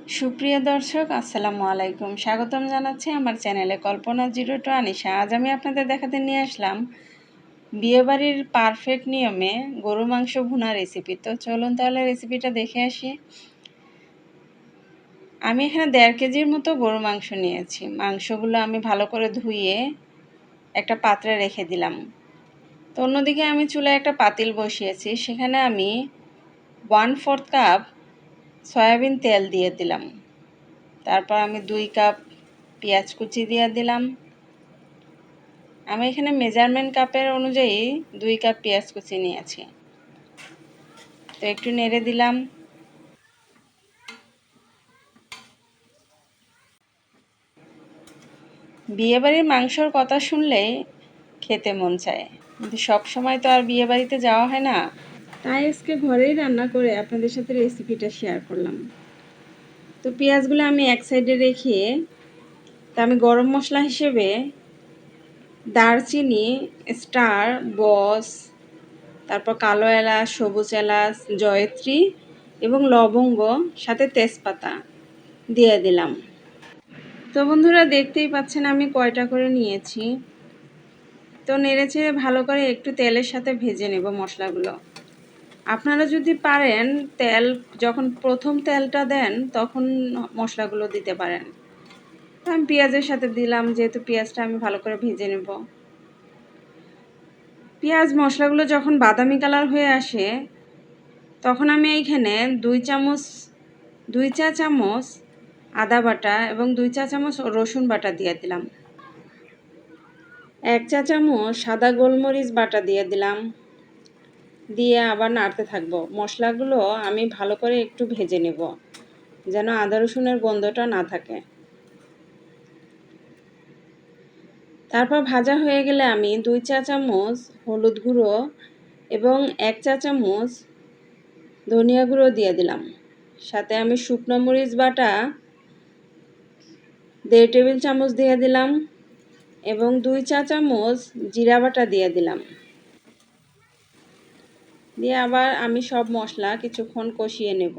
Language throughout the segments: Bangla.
সুপ্রিয় দর্শক, আসসালামু আলাইকুম। স্বাগতম জানাচ্ছি আমার চ্যানেলে কল্পনা 02 আনিশা। আজ আমি আপনাদের দেখাতে নিয়ে আসলাম বিয়েবাড়ির পারফেক্ট নিয়মে গরু মাংস ভুনা রেসিপি। তো চলুন তাহলে রেসিপিটা দেখে আসি। আমি এখানে 1.5 কেজির মতো গরু মাংস নিয়েছি। মাংসগুলো আমি ভালো করে ধুয়ে একটা পাত্রে রেখে দিলাম। তো অন্যদিকে আমি চুলায় একটা পাতিল বসিয়েছি, সেখানে আমি 1/4 কাপ সয়াবিন তেল দিয়ে দিলাম। তারপর আমি 2 কাপ পেঁয়াজ কুচি দিয়ে দিলাম। আমি এখানে মেজারমেন্ট কাপের অনুযায়ী 2 কাপ পেঁয়াজ কুচি নিয়েছি। তো একটু নেড়ে দিলাম। বিয়েবাড়ির মাংসর কথা শুনলেই খেতে মন চায়, কিন্তু সব সময় তো আর বিয়েবাড়িতে যাওয়া হয় না। তাই আজকে ঘরেই রান্না করে আপনাদের সাথে রেসিপিটা শেয়ার করলাম। তো পেঁয়াজগুলো আমি এক সাইডে রেখে আমি গরম মশলা হিসেবে দারচিনি, স্টার, বস, তারপর কালো এলাচ, সবুজ এলাচ, জয়ত্রী এবং লবঙ্গ, সাথে তেজপাতা দিয়ে দিলাম। তো বন্ধুরা, দেখতেই পাচ্ছেন আমি কয়টা করে নিয়েছি। তো নেড়েচেড়ে ভালো করে একটু তেলের সাথে ভেজে নেব মশলাগুলো। আপনারা যদি পারেন তেল যখন প্রথম তেলটা দেন তখন মশলাগুলো দিতে পারেন। তো আমি পেঁয়াজের সাথে দিলাম, যেহেতু পেঁয়াজটা আমি ভালো করে ভেজে নেব। পেঁয়াজ মশলাগুলো যখন বাদামি কালার হয়ে আসে তখন আমি এইখানে 2 চা চামচ আদা বাটা এবং 2 চা চামচ রসুন বাটা দিয়ে দিলাম। 1 চা চামচ সাদা গোলমরিচ বাটা দিয়ে দিলাম। দিয়ে আবার নাড়তে থাকবো। মশলাগুলো আমি ভালো করে একটু ভেজে নেব, যেন আদা রসুনের গন্ধটা না থাকে। তারপর ভাজা হয়ে গেলে আমি 2 চা চামচ হলুদ গুঁড়ো এবং 1 চা চামচ ধনিয়া গুঁড়ো দিয়ে দিলাম। সাথে আমি শুকনো মরিচ বাটা 1.5 টেবিল চামচ দিয়ে দিলাম এবং 2 চা চামচ জিরা বাটা দিয়ে দিলাম। দিয়ে আবার আমি সব মশলা কিছুক্ষণ কষিয়ে নেব।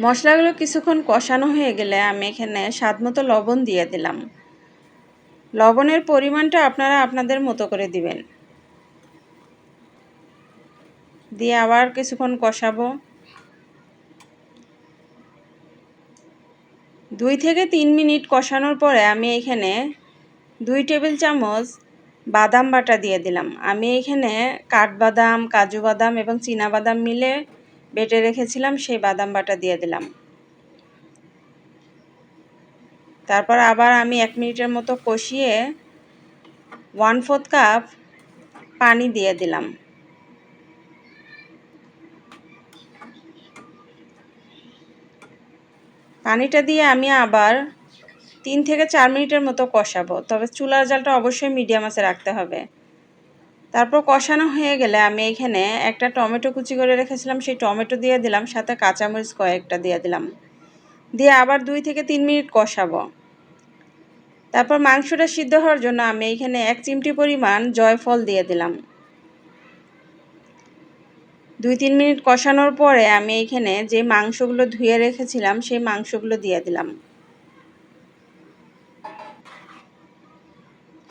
মশলাগুলো কিছুক্ষণ কষানো হয়ে গেলে আমি এখানে স্বাদমতো লবণ দিয়ে দিলাম। লবণের পরিমাণটা আপনারা আপনাদের মতো করে দিবেন। দিয়ে আবার কিছুক্ষণ কষাবো। 2 থেকে 3 মিনিট কষানোর পরে আমি এখানে 2 টেবিল চামচ বাদাম বাটা দিয়ে দিলাম। আমি এখানে কাঠবাদাম, কাজু বাদাম এবং চীনা বাদাম মিলে বেটে রেখেছিলাম, সেই বাদাম বাটা দিয়ে দিলাম। তারপর আবার আমি 1 মিনিটের মতো কষিয়ে 1/4 কাপ পানি দিয়ে দিলাম। পানিটা দিয়ে আমি আবার 3 থেকে 4 মিনিটের মতো কষাবো, তবে চুলার জালটা অবশ্যই মিডিয়াম আঁচে রাখতে হবে। তারপর কষানো হয়ে গেলে আমি এখানে একটা টমেটো কুচি করে রেখেছিলাম, সেই টমেটো দিয়ে দিলাম, সাথে কাঁচামরিচ কয়েকটা দিয়ে দিলাম। দিয়ে আবার 2 থেকে 3 মিনিট কষাবো। তারপর মাংসটা সিদ্ধ হওয়ার জন্য আমি এখানে 1 চিমটি পরিমাণ জয়ফল দিয়ে দিলাম। 2-3 মিনিট কষানোর পরে আমি এখানে যে মাংসগুলো ধুয়ে রেখেছিলাম সেই মাংসগুলো দিয়ে দিলাম।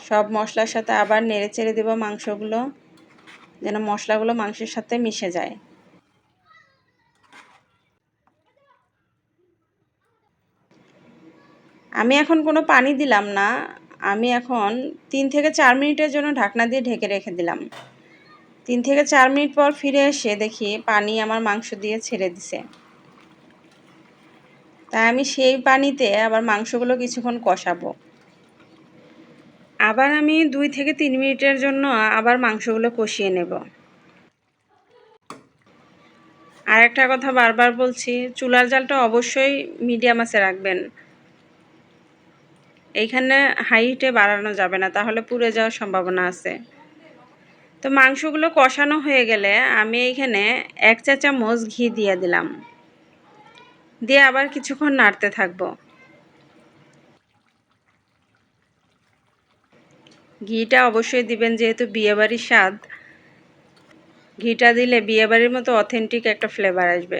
সব মশলার সাথে আবার নেড়েচেড়ে দেব মাংসগুলো, যেন মশলাগুলো মাংসের সাথে মিশে যায়। আমি এখন কোনো পানি দিলাম না। আমি এখন 3 থেকে 4 মিনিটের জন্য ঢাকনা দিয়ে ঢেকে রেখে দিলাম। 3 থেকে 4 মিনিট পর ফিরে এসে দেখি পানি আমার মাংস দিয়ে ছেড়ে দিছে। তাই আমি সেই পানিতে আবার মাংসগুলো কিছুক্ষণ কষাবো। আবার আমি 2 থেকে 3 মিনিটের জন্য আবার মাংসগুলো কষিয়ে নেব। আর একটা কথা বারবার বলছি, চুলার জালটা অবশ্যই মিডিয়াম আঁচে রাখবেন। এইখানে হাই হিটে বাড়ানো যাবে না, তাহলে পুড়ে যাওয়ার সম্ভাবনা আছে। তো মাংসগুলো কষানো হয়ে গেলে আমি এইখানে 1 চা চামচ ঘি দিয়ে দিলাম। দিয়ে আবার কিছুক্ষণ নাড়তে থাকবো। ঘিটা অবশ্যই দিবেন, যেহেতু বিয়েবাড়ির স্বাদ। ঘিটা দিলে বিয়েবাড়ির মতো অথেন্টিক একটা ফ্লেভার আসবে।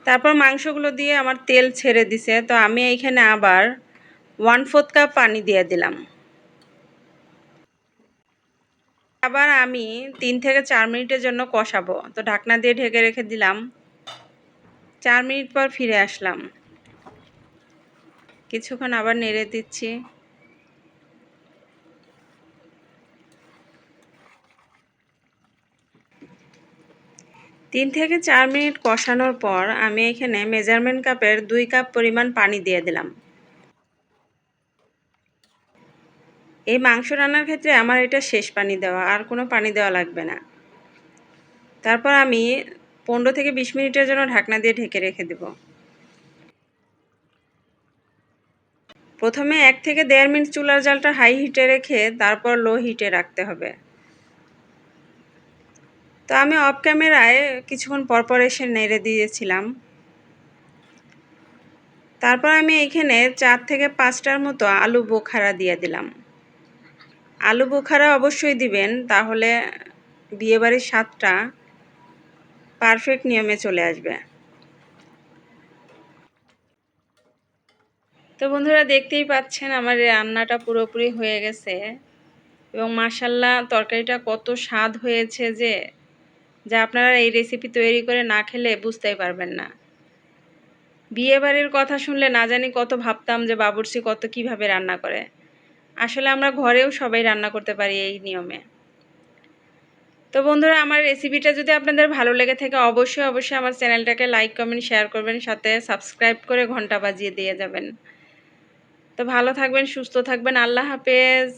তারপর মাংসগুলো দিয়ে আমার তেল ছেড়ে দিছে, তো আমি এইখানে আবার 1/4 কাপ পানি দিয়ে দিলাম। আবার আমি 3 থেকে 4 মিনিটের জন্য কষাবো, তো ঢাকনা দিয়ে ঢেকে রেখে দিলাম। 4 মিনিট পর ফিরে আসলাম, কিছুক্ষণ আবার নেড়ে দিচ্ছি। তিন থেকে 4 মিনিট কষানোর পর আমি এখানে মেজারমেন্ট কাপের 2 কাপ পরিমাণ পানি দিয়ে দিলাম। এই মাংস রান্নার ক্ষেত্রে আমার এটা শেষ পানি দেওয়া, আর কোনো পানি দেওয়া লাগবে না। তারপর আমি 15 থেকে 20 মিনিটের জন্য ঢাকনা দিয়ে ঢেকে রেখে দেব। প্রথমে 1 থেকে 1.5 মিনিট চুলার জালটা হাই হিটে রেখে তারপর লো হিটে রাখতে হবে। তো আমি অফ ক্যামেরায় কিছুক্ষণ পরপর এসে নেড়ে দিয়েছিলাম। তারপর আমি এখানে 4 থেকে 5টার মতো আলু বোখারা দিয়ে দিলাম। আলু বোখারা অবশ্যই দিবেন, তাহলে বিয়েবাড়ির স্বাদটা পারফেক্ট নিয়মে চলে আসবে। তো বন্ধুরা, দেখতেই পাচ্ছেন আমার রান্নাটা পুরোপুরি হয়ে গেছে এবং মাশাআল্লাহ তরকারিটা কত স্বাদ হয়েছে যে যা আপনারা এই রেসিপি তৈরি করে না খেলে বুঝতেই পারবেন না। বিয়েবাড়ির কথা শুনলে না জানি কত ভাবতাম যে বাবুর্চি কত কিভাবে রান্না করে। আসলে আমরা ঘরেও সবাই রান্না করতে পারি এই নিয়মে। তো বন্ধুরা, আমার রেসিপিটা যদি আপনাদের ভালো লেগে থাকে অবশ্যই আমার চ্যানেলটাকে লাইক কমেন্ট শেয়ার করবেন, সাথে সাবস্ক্রাইব করে ঘন্টা বাজিয়ে দিয়ে যাবেন। তো ভালো থাকবেন, সুস্থ থাকবেন। আল্লাহ হাফেজ।